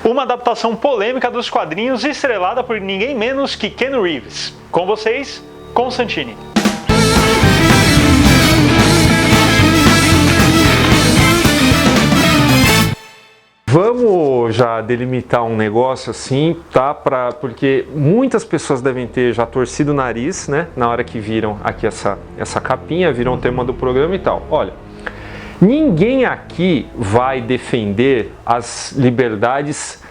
Uma adaptação polêmica dos quadrinhos estrelada por ninguém menos que Keanu Reeves. Com vocês, Constantine. Vamos já delimitar um negócio assim, tá? Porque muitas pessoas devem ter já torcido o nariz, né? Na hora que viram aqui essa capinha, viram o tema do programa e tal. Olha, ninguém aqui vai defender as liberdades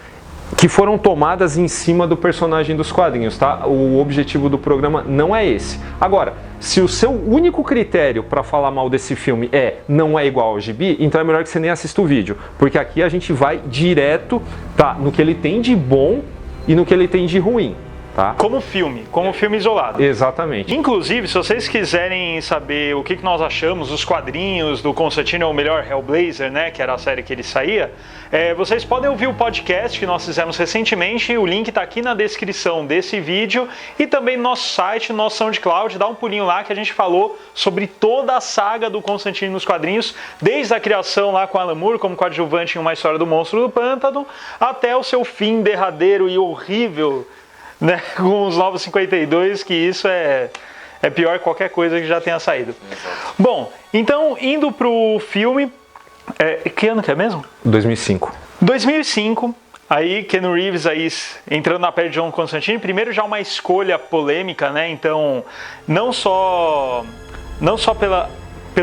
que foram tomadas em cima do personagem dos quadrinhos, tá? O objetivo do programa não é esse. Agora, se o seu único critério para falar mal desse filme não é igual ao gibi, então é melhor que você nem assista o vídeo, porque aqui a gente vai direto, tá, no que ele tem de bom e no que ele tem de ruim. Tá? Como filme isolado. Exatamente. Inclusive, se vocês quiserem saber o que nós achamos, os quadrinhos do Constantine, ou melhor, Hellblazer, né, que era a série que ele saía, vocês podem ouvir o podcast que nós fizemos recentemente, o link está aqui na descrição desse vídeo, e também no nosso site, no nosso SoundCloud, dá um pulinho lá que a gente falou sobre toda a saga do Constantine nos quadrinhos, desde a criação lá com Alan Moore, como coadjuvante em Uma História do Monstro do Pântano, até o seu fim derradeiro e horrível, né, com os Novos 52, que isso é pior que qualquer coisa que já tenha saído. Exato. Bom, então, indo pro filme... que ano que é mesmo? 2005. 2005, aí Keanu Reeves aí, entrando na pele de John Constantine, primeiro já uma escolha polêmica, né, então, não só pela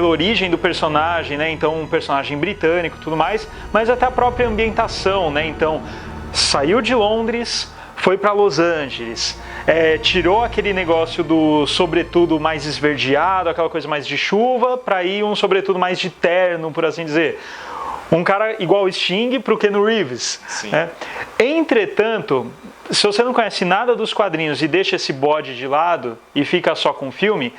origem do personagem, né, então um personagem britânico e tudo mais, mas até a própria ambientação, né, então, saiu de Londres, foi para Los Angeles, tirou aquele negócio do sobretudo mais esverdeado, aquela coisa mais de chuva, para ir um sobretudo mais de terno, por assim dizer. Um cara igual o Sting para o Keanu Reeves. Né? Entretanto, se você não conhece nada dos quadrinhos e deixa esse bode de lado e fica só com o filme,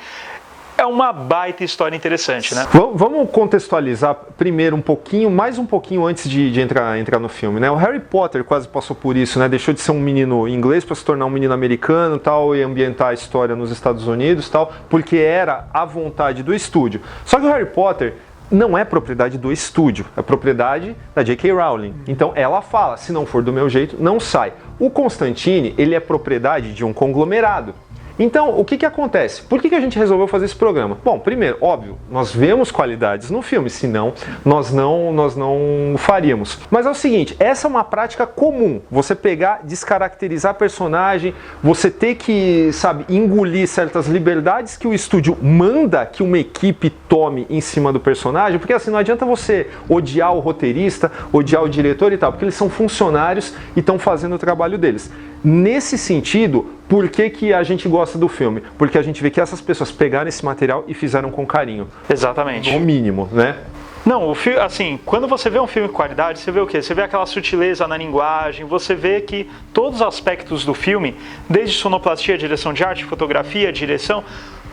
é uma baita história interessante, né? Vamos contextualizar primeiro mais um pouquinho antes de entrar no filme, né? O Harry Potter quase passou por isso, né? Deixou de ser um menino inglês para se tornar um menino americano, tal, e ambientar a história nos Estados Unidos, tal, porque era a vontade do estúdio. Só que o Harry Potter não é propriedade do estúdio, é propriedade da J.K. Rowling. Então ela fala, se não for do meu jeito, não sai. O Constantine, ele é propriedade de um conglomerado. Então, o que acontece? Por que a gente resolveu fazer esse programa? Bom, primeiro, óbvio, nós vemos qualidades no filme, senão nós não faríamos. Mas é o seguinte, essa é uma prática comum, você pegar, descaracterizar personagem, você ter que, sabe, engolir certas liberdades que o estúdio manda que uma equipe tome em cima do personagem, porque assim, não adianta você odiar o roteirista, odiar o diretor e tal, porque eles são funcionários e estão fazendo o trabalho deles. Nesse sentido, por que a gente gosta do filme? Porque a gente vê que essas pessoas pegaram esse material e fizeram com carinho. Exatamente. No mínimo, né? Não, assim, quando você vê um filme com qualidade, você vê o quê? Você vê aquela sutileza na linguagem, você vê que todos os aspectos do filme, desde sonoplastia, direção de arte, fotografia, direção,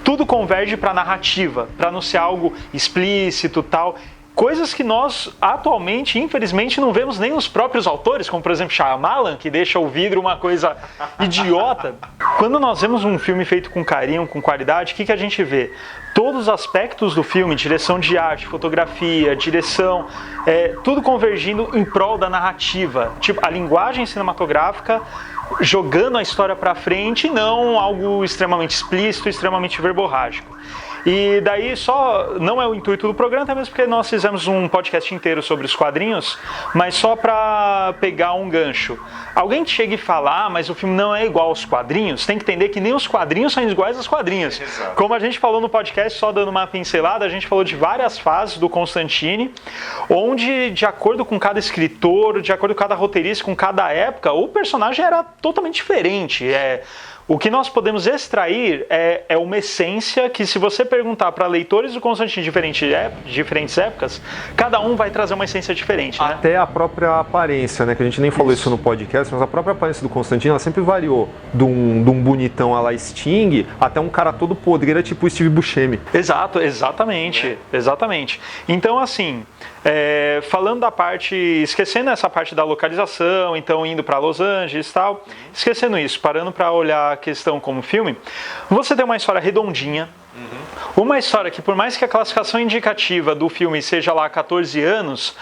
tudo converge para a narrativa, para não ser algo explícito, tal. Coisas que nós, atualmente, infelizmente, não vemos nem nos próprios autores, como, por exemplo, Shyamalan, que deixa o vidro uma coisa idiota. Quando nós vemos um filme feito com carinho, com qualidade, o que a gente vê? Todos os aspectos do filme, direção de arte, fotografia, direção, tudo convergindo em prol da narrativa. Tipo, a linguagem cinematográfica jogando a história para frente e não algo extremamente explícito, extremamente verborrágico. E daí só, não é o intuito do programa, até mesmo porque nós fizemos um podcast inteiro sobre os quadrinhos, mas só para pegar um gancho. Alguém que chega e fala, mas o filme não é igual aos quadrinhos, tem que entender que nem os quadrinhos são iguais aos quadrinhos. Exato. Como a gente falou no podcast, só dando uma pincelada, a gente falou de várias fases do Constantine, onde, de acordo com cada escritor, de acordo com cada roteirista, com cada época, o personagem era totalmente diferente. O que nós podemos extrair é uma essência que, se você perguntar para leitores do Constantine de diferentes épocas, cada um vai trazer uma essência diferente, né? Até a própria aparência, né? Que a gente nem falou isso no podcast, mas a própria aparência do Constantine, ela sempre variou de um bonitão a la Sting até um cara todo podreira tipo o Steve Buscemi. Exatamente. Então, assim, falando da parte, esquecendo essa parte da localização, então indo para Los Angeles e tal, esquecendo isso, parando para olhar a questão como filme, você tem uma história redondinha, uma história que, por mais que a classificação indicativa do filme seja lá 14 anos,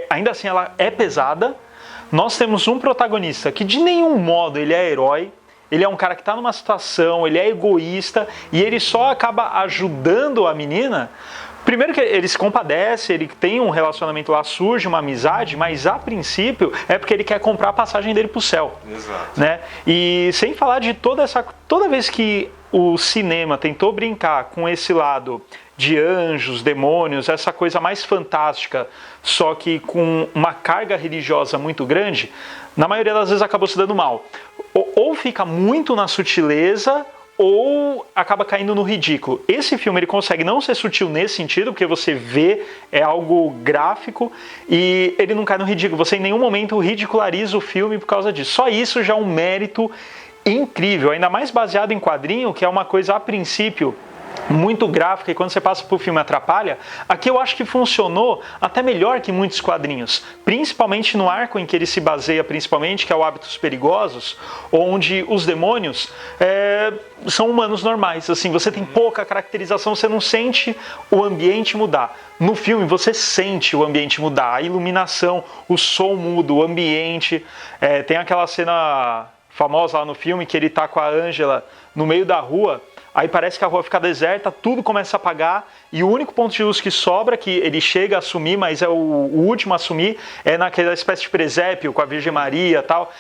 ainda assim ela é pesada, nós temos um protagonista que de nenhum modo ele é herói, ele é um cara que está numa situação, ele é egoísta e ele só acaba ajudando a menina. Primeiro que ele se compadece, ele tem um relacionamento lá, surge uma amizade, mas a princípio é porque ele quer comprar a passagem dele pro céu. Exato. Né? E sem falar de toda vez que o cinema tentou brincar com esse lado de anjos, demônios, essa coisa mais fantástica, só que com uma carga religiosa muito grande, na maioria das vezes acabou se dando mal. Ou fica muito na sutileza, ou acaba caindo no ridículo. Esse filme ele consegue não ser sutil nesse sentido, porque você vê, é algo gráfico, e ele não cai no ridículo. Você em nenhum momento ridiculariza o filme por causa disso. Só isso já é um mérito incrível, ainda mais baseado em quadrinho, que é uma coisa a princípio muito gráfica, e quando você passa por filme atrapalha. Aqui eu acho que funcionou até melhor que muitos quadrinhos, principalmente no arco em que ele se baseia principalmente, que é o Hábitos Perigosos, onde os demônios são humanos normais, assim, você tem pouca caracterização, você não sente o ambiente mudar. No filme você sente o ambiente mudar, a iluminação, o som muda, o ambiente, tem aquela cena famosa lá no filme que ele tá com a Angela no meio da rua. Aí parece que a rua fica deserta, tudo começa a apagar e o único ponto de luz que sobra, que ele chega a assumir, mas é o último a assumir, é naquela espécie de presépio com a Virgem Maria e tal.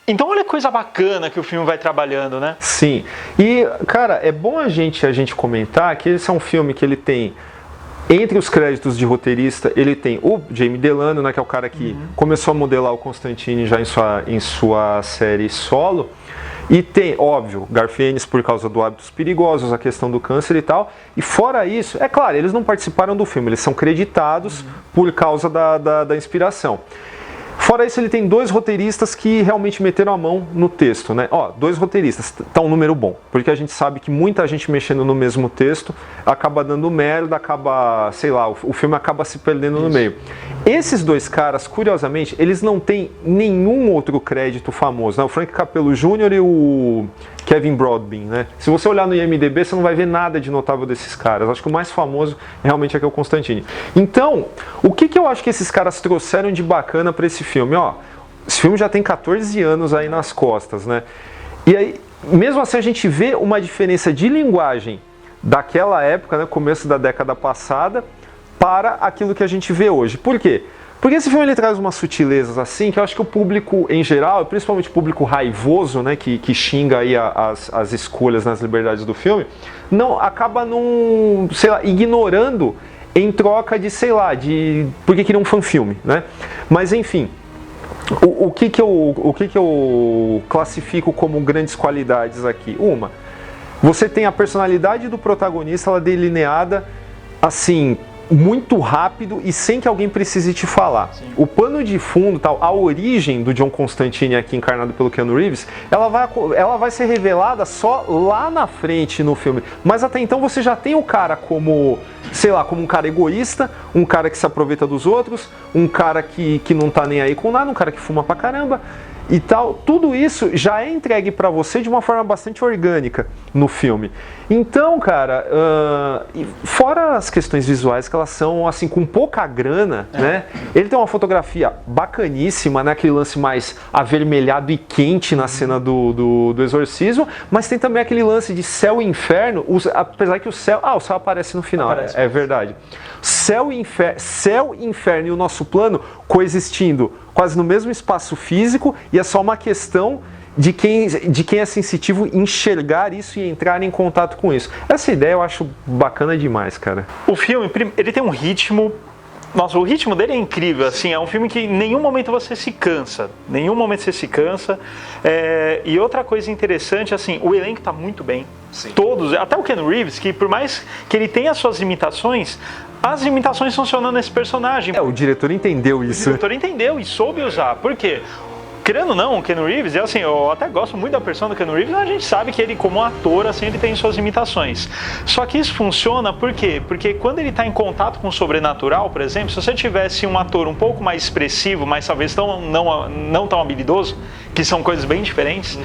Então olha que coisa bacana que o filme vai trabalhando, né? Sim. E, cara, é bom a gente comentar que esse é um filme que ele tem, entre os créditos de roteirista, ele tem o Jamie Delano, né, que é o cara que começou a modelar o Constantine já em sua série solo. E tem, óbvio, Garfienes por causa do Hábitos Perigosos, a questão do câncer e tal. E fora isso, é claro, eles não participaram do filme, eles são creditados por causa da inspiração. Fora isso, ele tem 2 roteiristas que realmente meteram a mão no texto, né? 2 roteiristas, tá um número bom, porque a gente sabe que muita gente mexendo no mesmo texto acaba dando merda, sei lá, o filme acaba se perdendo no meio. Esses 2 caras, curiosamente, eles não têm nenhum outro crédito famoso, né? O Frank Capello Jr. e o Kevin Broadbent, né? Se você olhar no IMDb, você não vai ver nada de notável desses caras. Acho que o mais famoso realmente é que é o Constantine. Então, o que eu acho que esses caras trouxeram de bacana para esse filme? Esse filme já tem 14 anos aí nas costas, né? E aí, mesmo assim, a gente vê uma diferença de linguagem daquela época, né, começo da década passada, para aquilo que a gente vê hoje. Por quê? Porque esse filme ele traz umas sutilezas assim, que eu acho que o público em geral, principalmente o público raivoso, né, que xinga aí as escolhas nas liberdades do filme, acaba ignorando em troca de, sei lá, de por que queria um fanfilme, né? Mas enfim, o que eu classifico como grandes qualidades aqui? Você tem a personalidade do protagonista, ela delineada assim, muito rápido e sem que alguém precise te falar. Sim. O pano de fundo, a origem do John Constantine aqui encarnado pelo Keanu Reeves, ela vai ser revelada só lá na frente no filme. Mas até então você já tem o cara como um cara egoísta, um cara que se aproveita dos outros, um cara que não tá nem aí com nada, um cara que fuma pra caramba e tal. Tudo isso já é entregue pra você de uma forma bastante orgânica no filme. Então, cara, fora as questões visuais que elas são assim com pouca grana, né? Ele tem uma fotografia bacaníssima, né? Aquele lance mais avermelhado e quente na cena do exorcismo, mas tem também aquele lance de céu e inferno, apesar que o céu aparece no final, é verdade. Céu e inferno e o nosso plano coexistindo quase no mesmo espaço físico, e é só uma questão de quem é sensitivo enxergar isso e entrar em contato com isso. Essa ideia eu acho bacana demais, cara. O filme, ele tem um ritmo... Nossa, o ritmo dele é incrível, assim, é um filme que em nenhum momento você se cansa. E outra coisa interessante, assim, o elenco tá muito bem. Sim. Todos, até o Ken Reeves, que por mais que ele tenha as suas limitações, as limitações funcionam nesse personagem. O diretor entendeu isso. O diretor entendeu e soube usar. Por quê? querendo ou não, o Keanu Reeves, assim, eu até gosto muito da persona do Keanu Reeves, mas a gente sabe que ele, como ator, assim, ele tem suas limitações. Só que isso funciona por quê? Porque quando ele está em contato com o sobrenatural, por exemplo, se você tivesse um ator um pouco mais expressivo, mas talvez não tão habilidoso, que são coisas bem diferentes,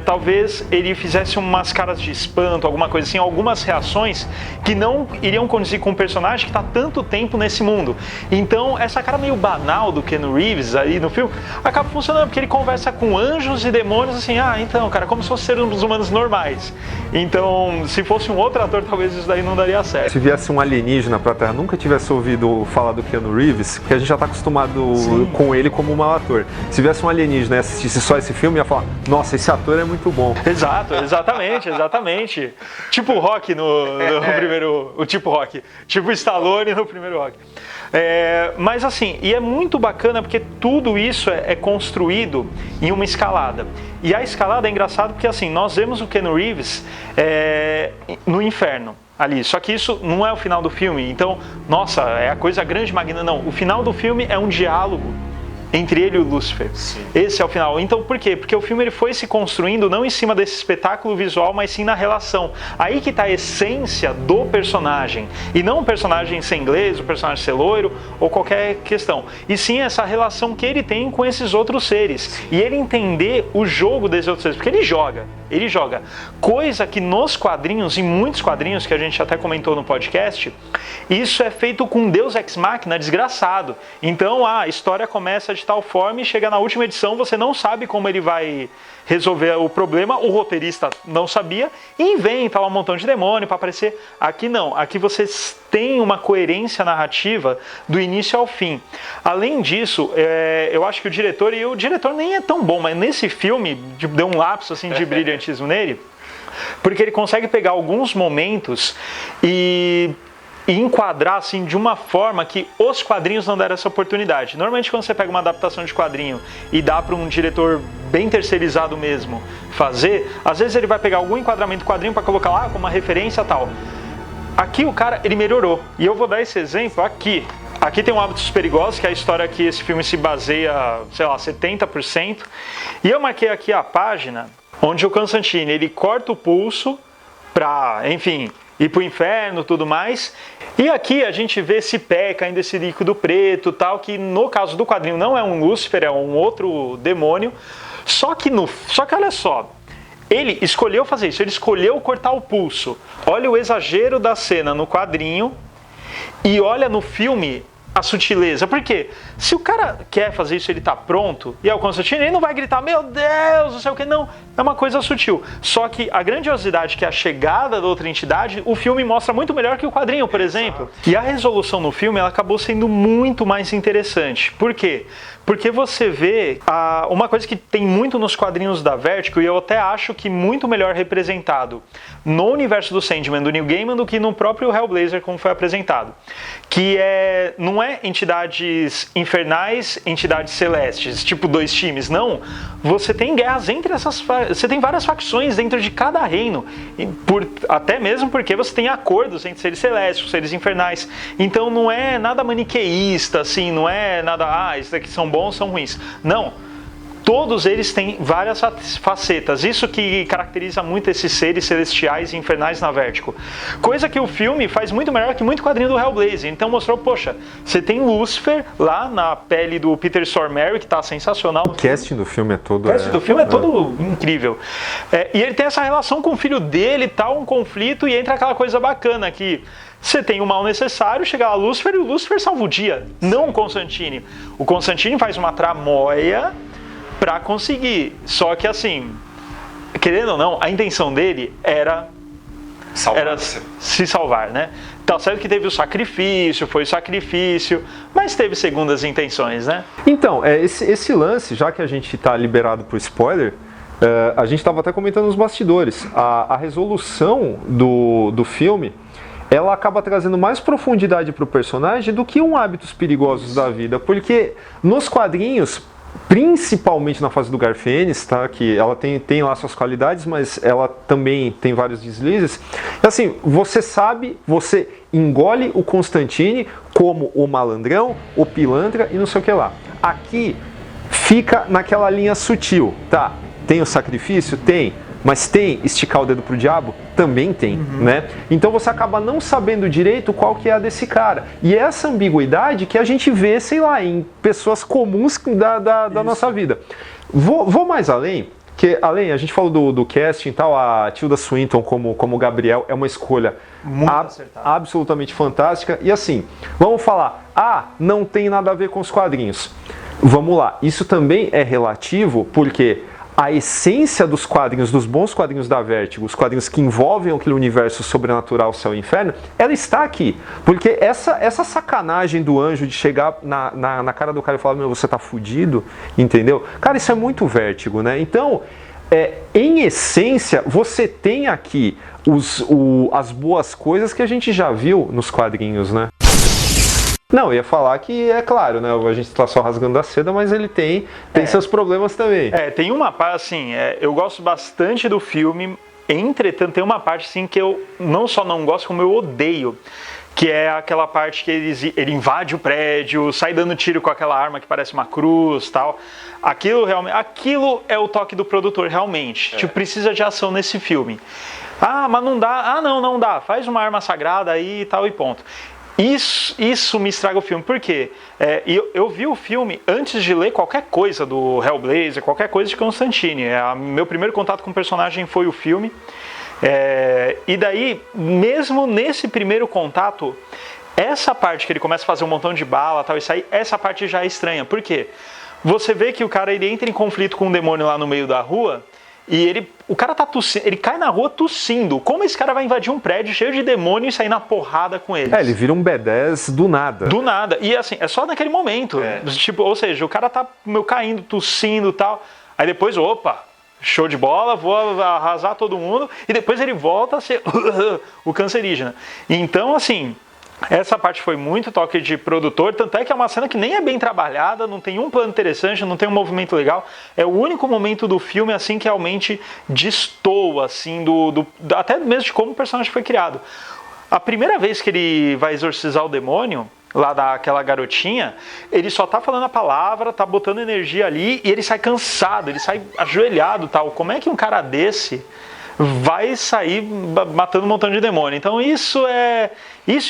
talvez ele fizesse umas caras de espanto, alguma coisa assim, algumas reações que não iriam conduzir com um personagem que está tanto tempo nesse mundo. Então, essa cara meio banal do Keanu Reeves aí no filme acaba funcionando, porque ele conversa com anjos e demônios assim, então, cara, como se fossem seres humanos normais. Então, se fosse um outro ator, talvez isso daí não daria certo. Se viesse um alienígena pra Terra, nunca tivesse ouvido falar do Keanu Reeves, porque a gente já tá acostumado com ele como um mau ator. Se viesse um alienígena e assistisse só esse filme, ia falar, nossa, esse ator é muito bom. Exato, exatamente. Tipo o Rock no primeiro... O tipo Rock. Tipo Stallone no primeiro Rock. Mas assim, e é muito bacana porque tudo isso é construído em uma escalada. E a escalada é engraçado porque assim, nós vemos o Keanu Reeves no inferno ali, só que isso não é o final do filme, então, nossa, é a coisa grande, magna, não. O final do filme é um diálogo entre ele e o Lúcifer. Sim. Esse é o final. Então, por quê? Porque o filme ele foi se construindo não em cima desse espetáculo visual, mas sim na relação. Aí que está a essência do personagem. E não o personagem ser inglês, o personagem ser loiro, ou qualquer questão. E sim essa relação que ele tem com esses outros seres. E ele entender o jogo desses outros seres. Porque ele joga. Coisa que nos quadrinhos, em muitos quadrinhos, que a gente até comentou no podcast, isso é feito com Deus Ex Machina desgraçado. Então, a história começa de tal forma e chega na última edição, você não sabe como ele vai resolver o problema, o roteirista não sabia, e inventa lá um montão de demônio para aparecer. Aqui não, aqui você tem uma coerência narrativa do início ao fim. Além disso, eu acho que o diretor nem é tão bom, mas nesse filme deu um lapso assim, de brilhantismo nele, porque ele consegue pegar alguns momentos e enquadrar assim de uma forma que os quadrinhos não deram essa oportunidade. Normalmente quando você pega uma adaptação de quadrinho e dá para um diretor bem terceirizado mesmo fazer, às vezes ele vai pegar algum enquadramento do quadrinho para colocar lá como uma referência tal. Aqui o cara, ele melhorou. E eu vou dar esse exemplo aqui. Aqui tem um Hábitos Perigosos, que é a história que esse filme se baseia, sei lá, 70%. E eu marquei aqui a página onde o Constantine, ele corta o pulso para, enfim, ir pro inferno, tudo mais. E aqui a gente vê esse pé caindo, esse líquido preto, tal, que no caso do quadrinho não é um Lúcifer, é um outro demônio. Só que olha só, ele escolheu fazer isso, ele escolheu cortar o pulso. Olha o exagero da cena no quadrinho e olha no filme a sutileza. Por quê? Se o cara quer fazer isso, ele tá pronto, e é o Constantine, ele não vai gritar, meu Deus, não sei o que, não. É uma coisa sutil. Só que a grandiosidade que é a chegada da outra entidade, o filme mostra muito melhor que o quadrinho, por exemplo. E a resolução no filme, ela acabou sendo muito mais interessante. Por quê? Porque você vê uma coisa que tem muito nos quadrinhos da Vertigo, e eu até acho que muito melhor representado no universo do Sandman, do Neil Gaiman, do que no próprio Hellblazer, como foi apresentado. Que não é entidades infernais, entidades celestes, tipo dois times, não. Você tem guerras entre você tem várias facções dentro de cada reino, até mesmo porque você tem acordos entre seres celestes, seres infernais. Então não é nada maniqueísta, assim, não é nada, esses daqui são bons, são ruins. Não. Todos eles têm várias facetas. Isso que caracteriza muito esses seres celestiais e infernais na Vertigo. Coisa que o filme faz muito melhor que muito quadrinho do Hellblazer. Então mostrou, poxa, você tem Lúcifer lá na pele do Peter Stormare, que está sensacional. O casting do filme é todo... O casting do filme é todo incrível. E ele tem essa relação com o filho dele e tal, um conflito, e entra aquela coisa bacana que... Você tem o mal necessário, chega lá Lúcifer e o Lúcifer salva o dia, não o Constantine. O Constantine faz uma tramóia para conseguir. Só que assim, querendo ou não, a intenção dele era se salvar, né? Tá certo que teve o sacrifício, mas teve segundas intenções, né? Então, esse lance, já que a gente está liberado por spoiler, a gente estava até comentando nos bastidores, a resolução do filme, ela acaba trazendo mais profundidade para o personagem do que um Hábitos Perigosos da vida, porque nos quadrinhos, principalmente na fase do Garfênis, tá? Que ela tem lá suas qualidades, mas ela também tem vários deslizes. Assim, você engole o Constantine como o malandrão, o pilantra e não sei o que lá. Aqui fica naquela linha sutil, tá? Tem o sacrifício? Tem. Mas tem esticar o dedo pro diabo? Também tem, né? Então você acaba não sabendo direito qual que é a desse cara. E essa ambiguidade que a gente vê, sei lá, em pessoas comuns da nossa vida. Vou mais além, que além, a gente falou do casting e tal, a Tilda Swinton como Gabriel é uma escolha absolutamente fantástica. E assim, vamos falar, não tem nada a ver com os quadrinhos. Vamos lá, isso também é relativo, porque a essência dos quadrinhos, dos bons quadrinhos da Vertigo, os quadrinhos que envolvem aquele universo sobrenatural, céu e inferno, ela está aqui. Porque essa sacanagem do anjo de chegar na cara do cara e falar, meu, você tá fudido, entendeu? Cara, isso é muito Vertigo, né? Então, em essência, você tem aqui as boas coisas que a gente já viu nos quadrinhos, né? Não, eu ia falar que, é claro, né, a gente está só rasgando a seda, mas ele tem seus problemas também. Tem uma parte, assim, eu gosto bastante do filme, entretanto tem uma parte, assim, que eu não só não gosto, como eu odeio, que é aquela parte que ele invade o prédio, sai dando tiro com aquela arma que parece uma cruz, tal. Aquilo é o toque do produtor, realmente. Tipo, precisa de ação nesse filme. Mas não dá. Não dá. Faz uma arma sagrada aí e tal e ponto. Isso me estraga o filme, por quê? Eu vi o filme antes de ler qualquer coisa do Hellblazer, qualquer coisa de Constantine. Meu primeiro contato com o personagem foi o filme. E daí, mesmo nesse primeiro contato, essa parte que ele começa a fazer um montão de bala tal, essa parte já é estranha. Por quê? Você vê que o cara ele entra em conflito com um demônio lá no meio da rua. E o cara tá tossindo, ele cai na rua tossindo. Como esse cara vai invadir um prédio cheio de demônio e sair na porrada com eles? Ele vira um B10 do nada. Do nada. E assim, é só naquele momento. Tipo, ou seja, o cara tá caindo, tossindo e tal. Aí depois, opa, show de bola, vou arrasar todo mundo. E depois ele volta a ser o cancerígena. Então, assim, essa parte foi muito toque de produtor, tanto é que é uma cena que nem é bem trabalhada, não tem um plano interessante, não tem um movimento legal. É o único momento do filme assim que realmente destoa, assim, até mesmo de como o personagem foi criado. A primeira vez que ele vai exorcizar o demônio, lá daquela garotinha, ele só tá falando a palavra, tá botando energia ali e ele sai cansado, ele sai ajoelhado, tal. Como é que um cara desse vai sair matando um montão de demônio? Então isso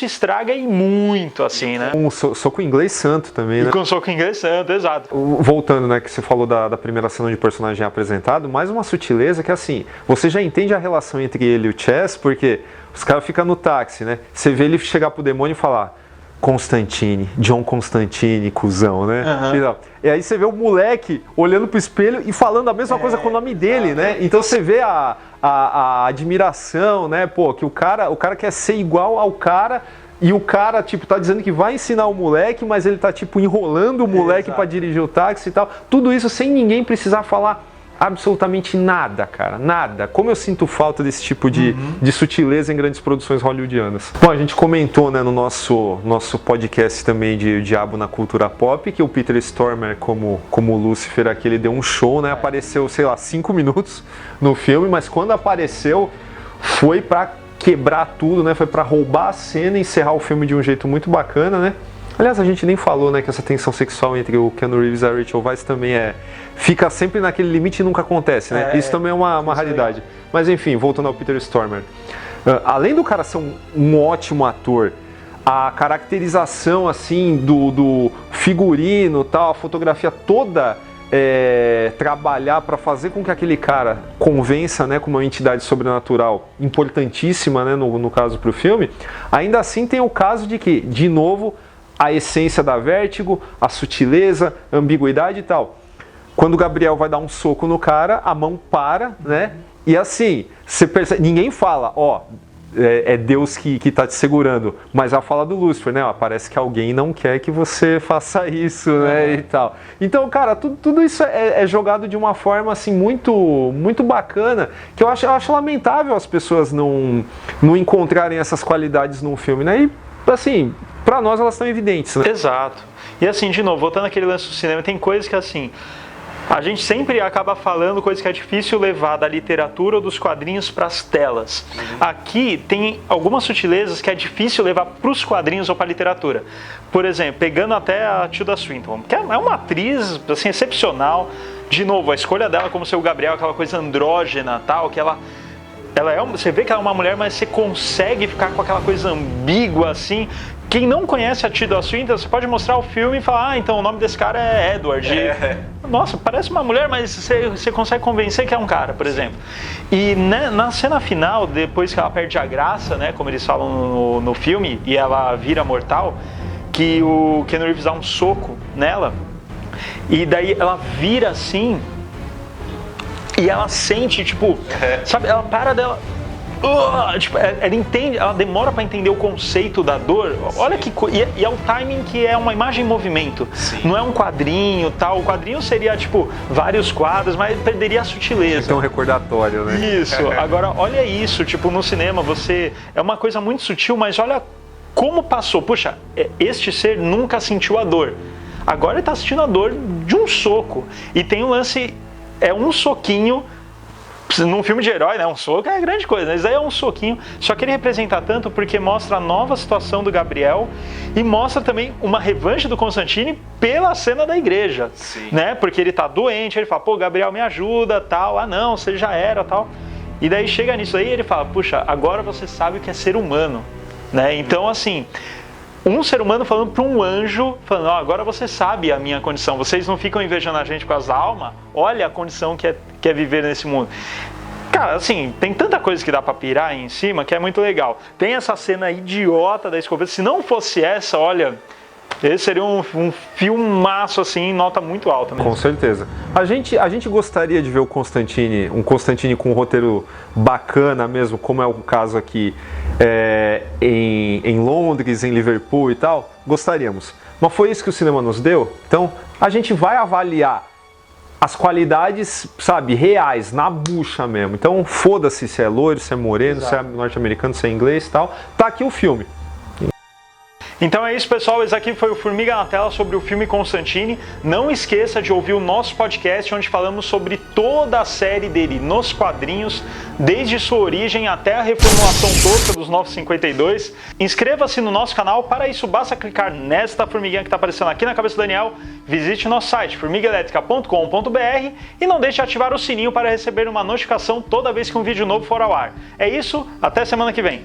estraga e muito, assim, né? Um soco inglês santo também, né? Com soco inglês santo, exato. Voltando, né, que você falou da primeira cena de personagem apresentado, mais uma sutileza que, assim, você já entende a relação entre ele e o Chess, porque os caras ficam no táxi, né? Você vê ele chegar pro demônio e falar Constantine, John Constantine, cuzão, né? E aí você vê o moleque olhando pro espelho e falando a mesma coisa com o nome dele, né? Então você vê a admiração, né? Pô, que o cara quer ser igual ao cara e o cara, tipo, tá dizendo que vai ensinar o moleque, mas ele tá, tipo, enrolando o moleque pra dirigir o táxi e tal. Tudo isso sem ninguém precisar falar absolutamente nada, cara, nada. Como eu sinto falta desse tipo de sutileza em grandes produções hollywoodianas. Bom, a gente comentou, né, no nosso podcast também de Diabo na Cultura Pop, que o Peter Stormare como Lúcifer aqui, ele deu um show, né, apareceu, sei lá, 5 minutos no filme, mas quando apareceu foi pra quebrar tudo, né, foi pra roubar a cena e encerrar o filme de um jeito muito bacana, né. Aliás, a gente nem falou, né, que essa tensão sexual entre o Keanu Reeves e a Rachel Weisz também fica sempre naquele limite e nunca acontece, né? Isso também é uma raridade. Mas enfim, voltando ao Peter Stormare. Além do cara ser um ótimo ator, a caracterização, assim, do figurino, tal, a fotografia toda trabalhar para fazer com que aquele cara convença, né, como uma entidade sobrenatural importantíssima, né, no caso pro filme, ainda assim tem o caso de que, de novo, a essência da Vertigo, a sutileza, a ambiguidade e tal. Quando o Gabriel vai dar um soco no cara, a mão para, né? E assim, você percebe, ninguém fala, é Deus que tá te segurando, mas a fala do Lúcifer, né? Parece que alguém não quer que você faça isso, né? E tal. Então, cara, tudo isso é jogado de uma forma assim muito, muito bacana, que eu acho lamentável as pessoas não encontrarem essas qualidades num filme, né? E assim, pra nós elas estão evidentes, né? Exato. E assim, de novo, voltando àquele lance do cinema, tem coisas que assim, A gente sempre acaba falando coisa que é difícil levar da literatura ou dos quadrinhos para as telas. Aqui tem algumas sutilezas que é difícil levar para os quadrinhos ou para a literatura. Por exemplo, pegando até a Tilda Swinton, que é uma atriz assim, excepcional. De novo, a escolha dela como ser o Gabriel, aquela coisa andrógena, tal, que ela você vê que ela é uma mulher, mas você consegue ficar com aquela coisa ambígua assim. Quem não conhece a Tilda Swinton, você pode mostrar o filme e falar, então o nome desse cara é Edward. Nossa, parece uma mulher, mas você consegue convencer que é um cara, por exemplo. E na cena final, depois que ela perde a graça, né, como eles falam no filme, e ela vira mortal, que o Keanu Reeves dá um soco nela, e daí ela vira assim, e ela sente, tipo, sabe, ela para dela... tipo, ela entende, ela demora para entender o conceito da dor. Olha que e é o timing que é uma imagem em movimento. Sim. Não é um quadrinho, tal. O quadrinho seria tipo vários quadros, mas perderia a sutileza. Então recordatório, né? Isso. Agora olha isso, tipo no cinema é uma coisa muito sutil, mas olha como passou. Puxa, este ser nunca sentiu a dor. Agora ele está sentindo a dor de um soco. E tem um lance, é um soquinho. Num filme de herói, né? Um soco é grande coisa, né? Isso aí é um soquinho. Só que ele representa tanto porque mostra a nova situação do Gabriel e mostra também uma revanche do Constantine pela cena da igreja. Sim. Né? Porque ele tá doente, ele fala, pô, Gabriel, me ajuda, tal. Ah, não, você já era, tal. E daí chega nisso aí e ele fala, puxa, agora você sabe o que é ser humano. Né? Então, assim... Um ser humano falando para um anjo, falando, agora você sabe a minha condição, vocês não ficam invejando a gente por causa da alma, olha a condição que é viver nesse mundo. Cara, assim, tem tanta coisa que dá pra pirar aí em cima que é muito legal. Tem essa cena idiota da escopeta, se não fosse essa, olha... Esse seria um filmaço, assim, nota muito alta mesmo. Com certeza. A gente gostaria de ver um Constantine com um roteiro bacana mesmo, como é o caso aqui em Londres, em Liverpool e tal. Gostaríamos. Mas foi isso que o cinema nos deu. Então, a gente vai avaliar as qualidades, sabe, reais, na bucha mesmo. Então, foda-se se é loiro, se é moreno, se é norte-americano, se é inglês e tal. Tá aqui o filme. Então é isso, pessoal, esse aqui foi o Formiga na Tela sobre o filme Constantine. Não esqueça de ouvir o nosso podcast onde falamos sobre toda a série dele nos quadrinhos, desde sua origem até a reformulação tosca dos 952. Inscreva-se no nosso canal, para isso basta clicar nesta formiguinha que está aparecendo aqui na cabeça do Daniel, visite nosso site formigaelétrica.com.br e não deixe de ativar o sininho para receber uma notificação toda vez que um vídeo novo for ao ar. É isso, até semana que vem.